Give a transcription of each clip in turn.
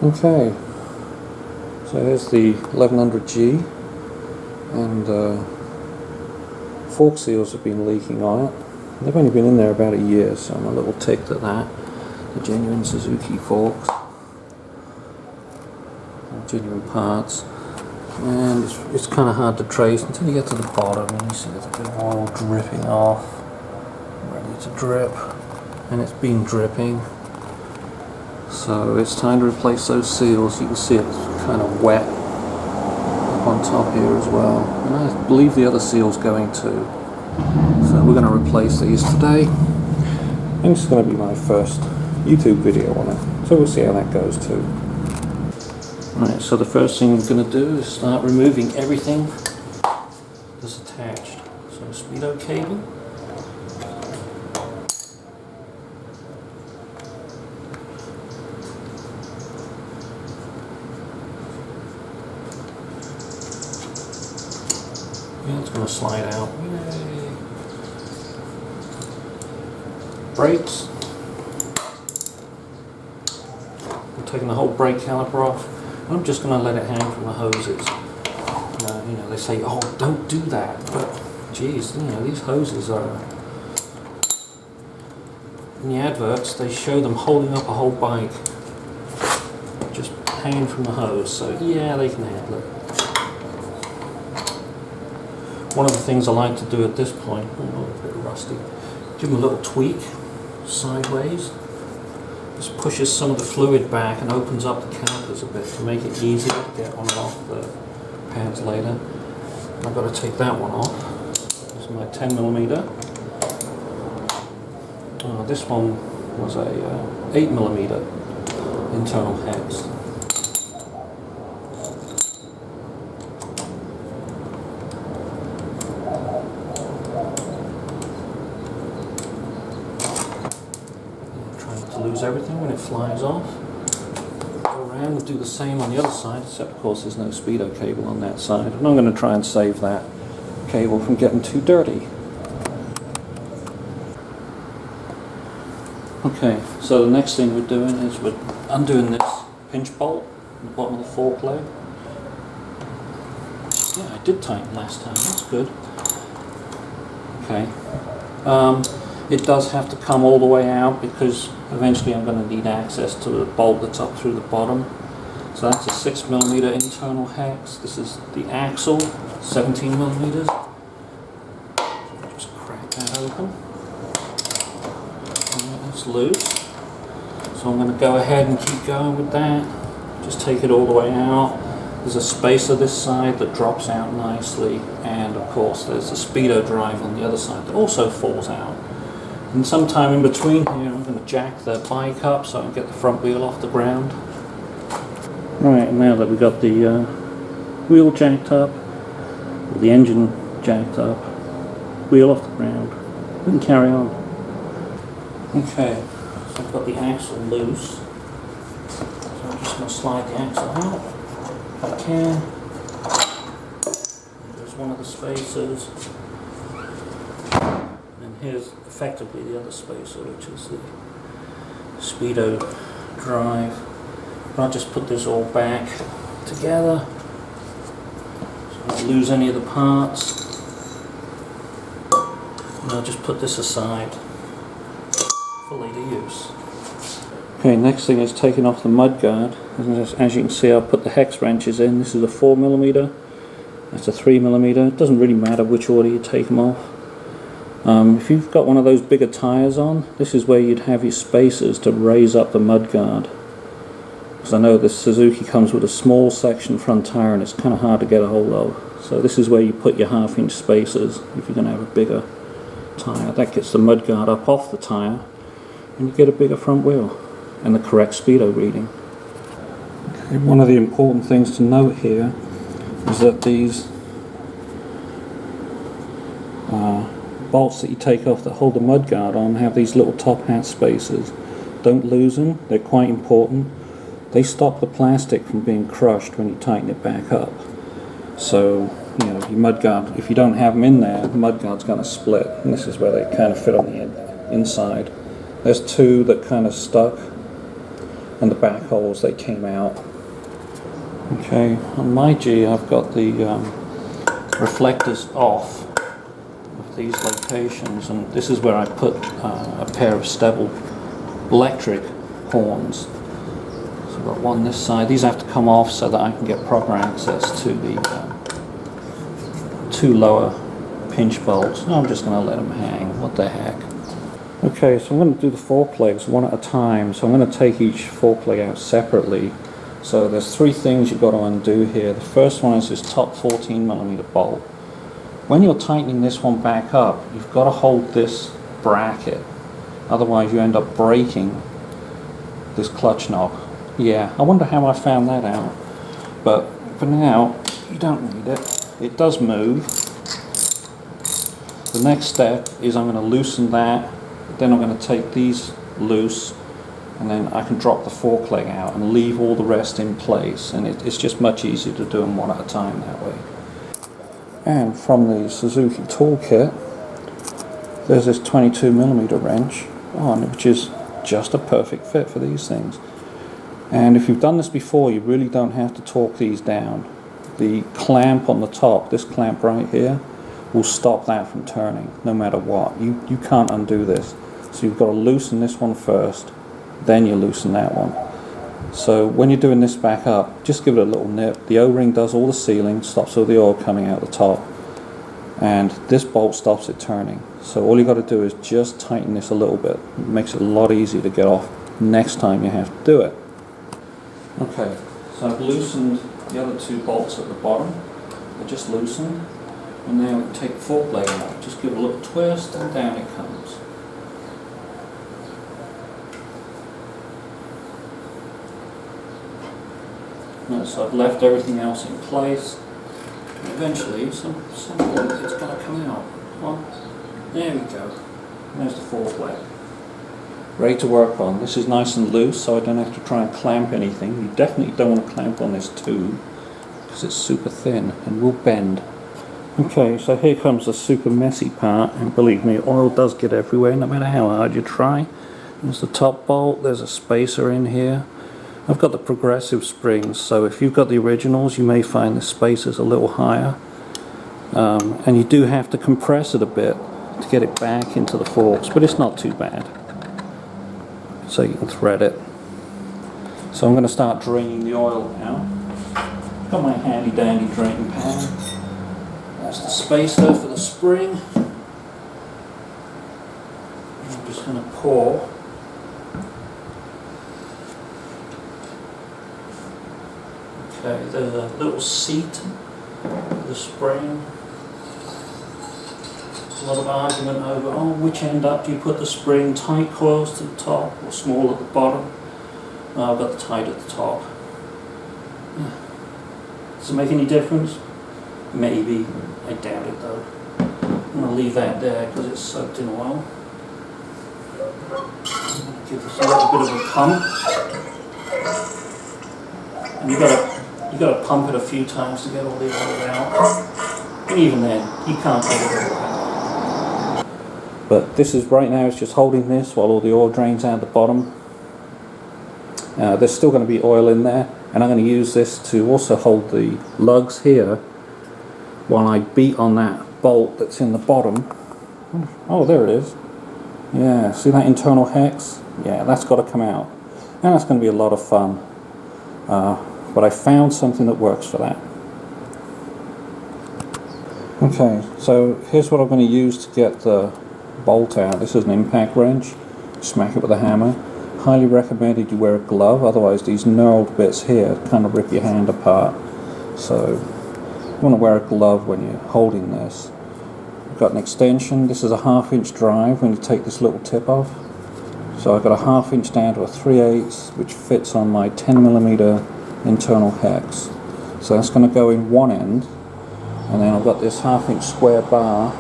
Okay, so here's the 1100G, and fork seals have been leaking on it. They've only been in there about a year, so I'm a little ticked at that. The genuine Suzuki forks, genuine parts, and it's kind of hard to trace until you get to the bottom and you see there's a bit of oil dripping off, ready to drip, and it's been dripping. So it's time to replace those seals. You can see it's kind of wet up on top here as well, and I believe the other seal's going too. So we're going to replace these today, and it's going to be my first YouTube video on it, so we'll see how that goes too. Alright, so the first thing we're going to do is start removing everything that's attached. So a speedo cable, yeah, it's going to slide out. Yay. Brakes. I'm taking the whole brake caliper off. I'm just going to let it hang from the hoses. You know, they say, oh, don't do that, but geez, you know, these hoses are, in the adverts, they show them holding up a whole bike, just hanging from the hose, so yeah, they can handle it. One of the things I like to do at this point, a little bit rusty, give them a little tweak sideways. This pushes some of the fluid back and opens up the calipers a bit to make it easier to get on and off the pads later. I've got to take that one off. This is my 10mm. This one was a 8mm internal hex. Lose everything when it flies off. Go around and do the same on the other side, except of course there's no speedo cable on that side, and I'm going to try and save that cable from getting too dirty. Okay, so the next thing we're doing is we're undoing this pinch bolt on the bottom of the fork leg. Yeah, I did tighten last time, that's good. Okay. It does have to come all the way out because eventually I'm going to need access to the bolt that's up through the bottom. So that's a 6mm internal hex. This is the axle, 17mm. Just crack that open. And it's loose. So I'm going to go ahead and keep going with that. Just take it all the way out. There's a spacer this side that drops out nicely, and of course there's a speedo drive on the other side that also falls out. And sometime in between here I'm going to jack the bike up so I can get the front wheel off the ground. Right, now that we've got the wheel jacked up, the engine jacked up, wheel off the ground, we can carry on. Okay, so I've got the axle loose, so I'm just going to slide the axle out if I can. There's one of the spacers. Here's effectively the other spacer, which is the speedo drive. I'll just put this all back together so I don't lose any of the parts. And I'll just put this aside for later use. Okay, next thing is taking off the mudguard. As you can see, I've put the hex wrenches in. This is a 4mm, that's a 3mm. It doesn't really matter which order you take them off. If you've got one of those bigger tyres on, this is where you'd have your spacers to raise up the mudguard. Because I know this Suzuki comes with a small section front tyre and it's kind of hard to get a hold of. So this is where you put your 1/2-inch spacers if you're going to have a bigger tyre. That gets the mudguard up off the tyre and you get a bigger front wheel and the correct speedo reading. Okay, one of the important things to note here is that these bolts that you take off that hold the mudguard on have these little top hat spacers. Don't lose them, they're quite important. They stop the plastic from being crushed when you tighten it back up. So, you know, your mudguard, if you don't have them in there, the mudguard's going to split. And this is where they kind of fit on the inside. There's two that kind of stuck. and the back holes, they came out. Okay, on my G I've got the reflectors off of these locations, and this is where I put a pair of stable electric horns. So I've got one this side. These have to come off so that I can get proper access to the two lower pinch bolts. No, I'm just going to let them hang. What the heck. Okay, so I'm going to do the fork legs one at a time. So I'm going to take each fork leg out separately. So there's three things you've got to undo here. The first one is this top 14mm bolt. When you're tightening this one back up, you've got to hold this bracket. Otherwise you end up breaking this clutch knob. Yeah, I wonder how I found that out. But for now, you don't need it. It does move. The next step is I'm going to loosen that. Then I'm going to take these loose, and then I can drop the fork leg out and leave all the rest in place, and it's just much easier to do them one at a time that way. And from the Suzuki toolkit, there's this 22mm wrench on, which is just a perfect fit for these things. And if you've done this before, you really don't have to torque these down. The clamp on the top, this clamp right here, will stop that from turning no matter what. You can't undo this. So you've got to loosen this one first, then you loosen that one. So when you're doing this back up, just give it a little nip. The O-ring does all the sealing, stops all the oil coming out the top, and this bolt stops it turning. So all you've got to do is just tighten this a little bit. It makes it a lot easier to get off next time you have to do it. Okay, so I've loosened the other two bolts at the bottom. They're just loosened. And now we can take the fork leg out. Just give it a little twist and down it comes. So I've left everything else in place. And eventually, some point it's got to come out. Well, there we go. There's the fork leg. Ready to work on. This is nice and loose, so I don't have to try and clamp anything. You definitely don't want to clamp on this tube because it's super thin and will bend. Okay, so here comes the super messy part, and believe me, oil does get everywhere no matter how hard you try. There's the top bolt, there's a spacer in here. I've got the progressive springs, so if you've got the originals you may find the spacer's a little higher. And you do have to compress it a bit to get it back into the forks, but it's not too bad. So you can thread it. So I'm going to start draining the oil now. Got my handy dandy draining pan. That's the spacer for the spring. I'm just going to pour. Okay, there's a little seat for the spring. There's a lot of argument over, which end up do you put the spring, tight coils to the top or small at the bottom? I've got the tight at the top. Does it make any difference? Maybe. I doubt it though. I'm going to leave that there because it's soaked in oil. I'm going to give this a little bit of a pump. And you've got to pump it a few times to get all the oil out. And even then, you can't get it all out. But this is right now, it's just holding this while all the oil drains out the bottom. There's still going to be oil in there, and I'm going to use this to also hold the lugs here while I beat on that bolt that's in the bottom. Oh, there it is. Yeah, see that internal hex? Yeah, that's got to come out. And that's going to be a lot of fun. But I found something that works for that. Okay, so here's what I'm going to use to get the bolt out. This is an impact wrench. Smack it with a hammer. Highly recommended you wear a glove, otherwise these knurled bits here kind of rip your hand apart. So you want to wear a glove when you're holding this. I've got an extension. This is a 1/2 inch drive when you take this little tip off. So I've got a 1/2 inch down to a 3/8, which fits on my 10mm internal hex. So that's going to go in one end, and then I've got this 1/2 inch square bar,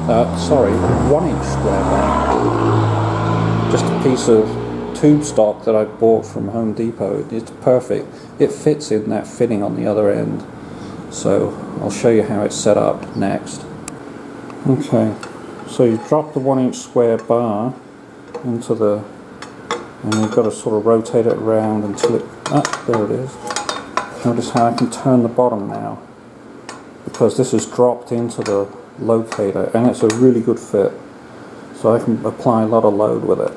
1 inch square bar, just a piece of tube stock that I bought from Home Depot. It's perfect. It fits in that fitting on the other end. So I'll show you how it's set up next. Okay, so you drop the 1 inch square bar into the and you've got to sort of rotate it around until it, there it is. Notice how I can turn the bottom now, because this is dropped into the locator and it's a really good fit, so I can apply a lot of load with it.